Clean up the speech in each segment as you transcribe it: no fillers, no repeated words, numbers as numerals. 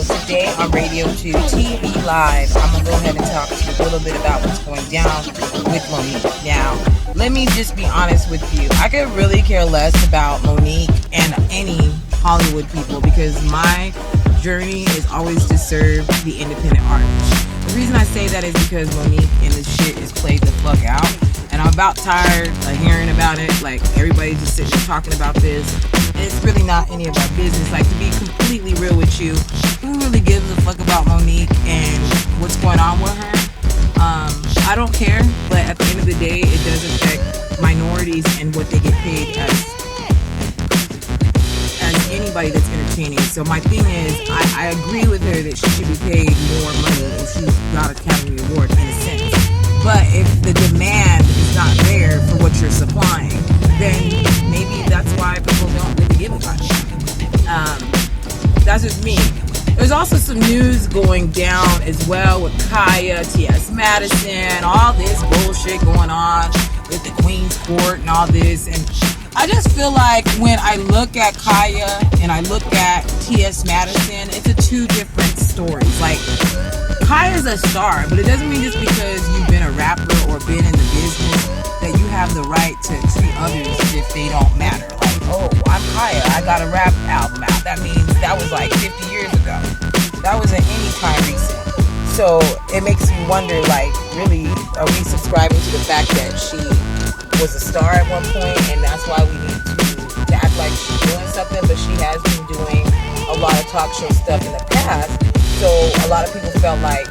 So today on Radio 2 TV Live, I'm going to go ahead and talk to you a little bit about what's going down with Monique. Now, let me just be honest with you. I could really care less about Monique and any Hollywood people because my journey is always to serve the independent artist. The reason I say that is because Monique and this shit is played the fuck out. And I'm about tired of hearing about it. Like, everybody's just sitting there talking about this. And it's really not any of our business. Like, to be completely real with you, who really gives a fuck about Monique and what's going on with her? I don't care. But at the end of the day, it does affect minorities and what they get paid as anybody that's entertaining. So my thing is, I agree with her that she should be paid more money and she's got an Academy Award in a sense. But if the demand is not there for what you're supplying, then maybe that's why people don't really give a fuck. That's just me. There's also some news going down as well with KHIA, T.S. Madison, all this bullshit going on with the Queen's Court and all this. And I just feel like when I look at KHIA and I look at T.S. Madison, it's two different stories. Like, KHIA is a star, but it doesn't mean just because you've been a rapper or been in the business that you have the right to treat others as if they don't matter. Like, oh, I'm KHIA, I got a rap album out. That means that was like 50 years ago. That wasn't any time recent. So it makes me wonder, like, really, are we subscribing to the fact that she was a star at one point and that's why we need to act like she's doing something? But she has been doing a lot of talk show stuff in the past. So a lot of people felt like,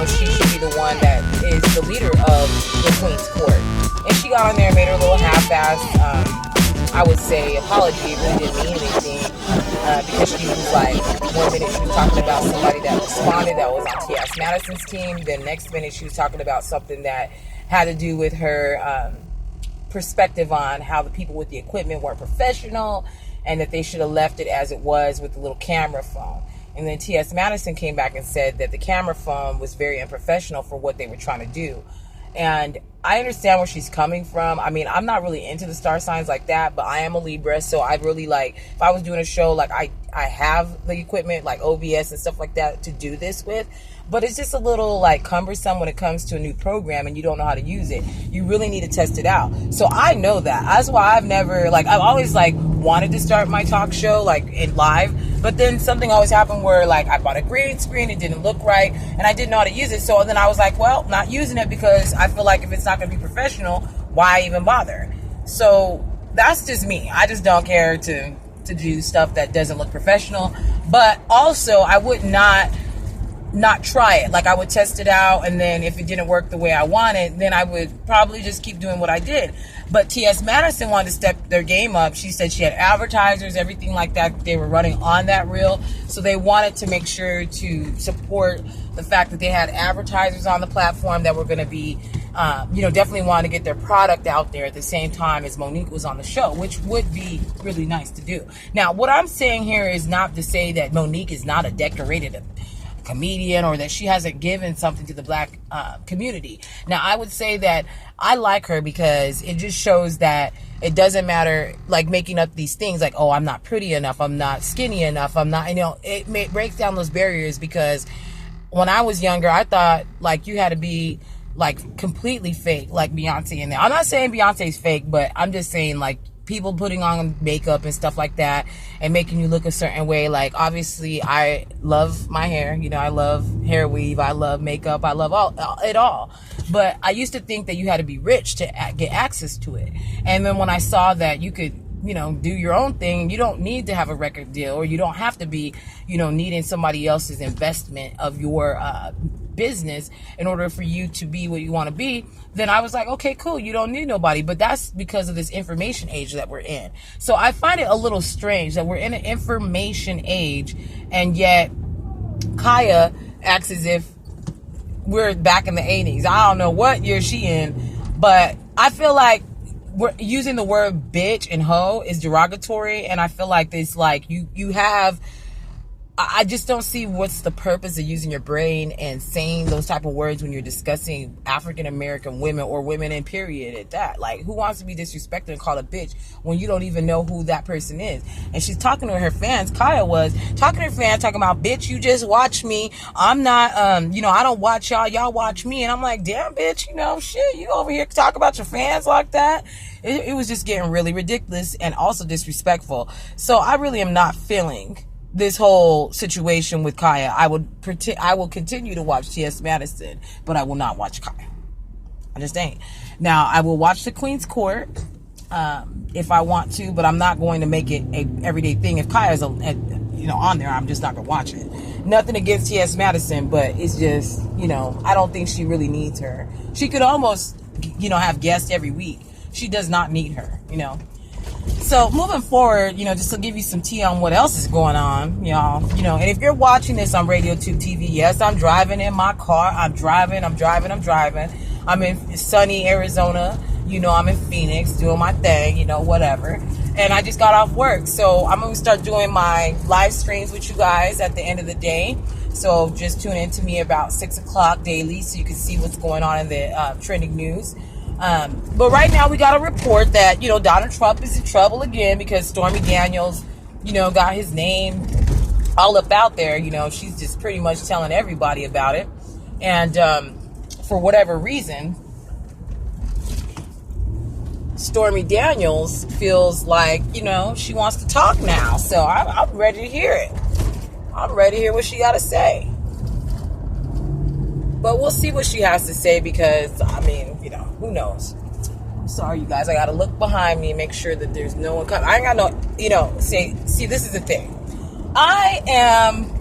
she should be the one that is the leader of the Queen's Court. And she got on there and made her little half-ass, I would say, apology. It really didn't mean anything because she was like, one minute she was talking about somebody that responded that was on T.S. Madison's team. Then next minute she was talking about something that had to do with her perspective on how the people with the equipment weren't professional and that they should have left it as it was with the little camera phone. And then T.S. Madison came back and said that the camera phone was very unprofessional for what they were trying to do. And I understand where she's coming from. I mean, I'm not really into the star signs like that, but I am a Libra, so I'd really like, if I was doing a show, like I have the equipment, like OBS and stuff like that to do this with. But it's just a little like cumbersome when it comes to a new program and you don't know how to use it. You really need to test it out. So I know that. That's why I've never, like, I've always like wanted to start my talk show like in live, but then something always happened where like I bought a green screen, it didn't look right, and I didn't know how to use it. So then I was like, well, not using it because I feel like if it's not going to be professional, why even bother? So that's just me. I just don't care to do stuff that doesn't look professional. But also I would not try it. Like, I would test it out, and then if it didn't work the way I wanted, then I would probably just keep doing what I did. But T.S. Madison wanted to step their game up. She said she had advertisers, everything like that. They were running on that reel. So they wanted to make sure to support the fact that they had advertisers on the platform that were going to be, definitely wanted to get their product out there at the same time as Monique was on the show, which would be really nice to do. Now, what I'm saying here is not to say that Monique is not a decorated comedian or that she hasn't given something to the black community. Now, I would say that I like her because it just shows that it doesn't matter, like, making up these things like, oh, I'm not pretty enough, I'm not skinny enough, I'm not, it breaks down those barriers. Because when I was younger, I thought like you had to be like completely fake, like Beyonce in there. I'm not saying Beyonce's fake, but I'm just saying like people putting on makeup and stuff like that and making you look a certain way. Like, obviously I love my hair, I love hair weave, I love makeup, I love it all. But I used to think that you had to be rich to get access to it. And then when I saw that you could, do your own thing, you don't need to have a record deal, or you don't have to be, needing somebody else's investment of your business in order for you to be what you want to be, then I was like, okay, cool, you don't need nobody. But that's because of this information age that we're in. So I find it a little strange that we're in an information age, and yet KHIA acts as if we're back in the 80s. I don't know what year she in, but I feel like we're using the word bitch and hoe is derogatory, and I feel like this, like, you have, I just don't see what's the purpose of using your brain and saying those type of words when you're discussing African American women or women in period at that. Like, who wants to be disrespected and called a bitch when you don't even know who that person is? And she's talking to her fans. KHIA was talking to her fans, talking about, bitch, you just watch me. I'm not, I don't watch y'all. Y'all watch me. And I'm like, damn, bitch, shit, you over here talk about your fans like that? It was just getting really ridiculous and also disrespectful. So I really am not feeling this whole situation with KHIA. I will continue to watch T.S. Madison, but I will not watch KHIA. I just ain't. Now, I will watch the Queen's Court if I want to, but I'm not going to make it a everyday thing. If KHIA's on there, I'm just not going to watch it. Nothing against T.S. Madison, but it's just, I don't think she really needs her. She could almost, have guests every week. She does not need her, So moving forward, just to give you some tea on what else is going on, y'all, and if you're watching this on Radio Tube TV, yes, I'm driving in my car. I'm driving. I'm in sunny Arizona. I'm in Phoenix doing my thing, whatever. And I just got off work. So I'm going to start doing my live streams with you guys at the end of the day. So just tune in to me about 6 o'clock daily so you can see what's going on in the trending news. But right now we got a report that, Donald Trump is in trouble again because Stormy Daniels, got his name all up out there. She's just pretty much telling everybody about it. And for whatever reason, Stormy Daniels feels like, she wants to talk now. So I'm ready to hear it. I'm ready to hear what she got to say. But we'll see what she has to say because, who knows? I'm sorry, you guys. I got to look behind me and make sure that there's no one coming. I ain't got no, see, this is the thing. I am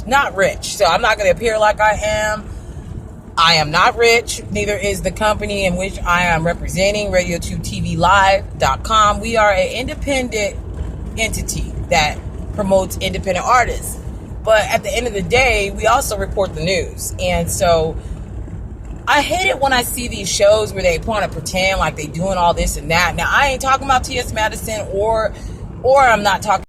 not rich, so I'm not going to appear like I am. I am not rich. Neither is the company in which I am representing, RadioTubeTVLive.com. We are an independent entity that promotes independent artists. But at the end of the day, we also report the news. And so I hate it when I see these shows where they want to pretend like they doing all this and that. Now, I ain't talking about T.S. Madison or I'm not talking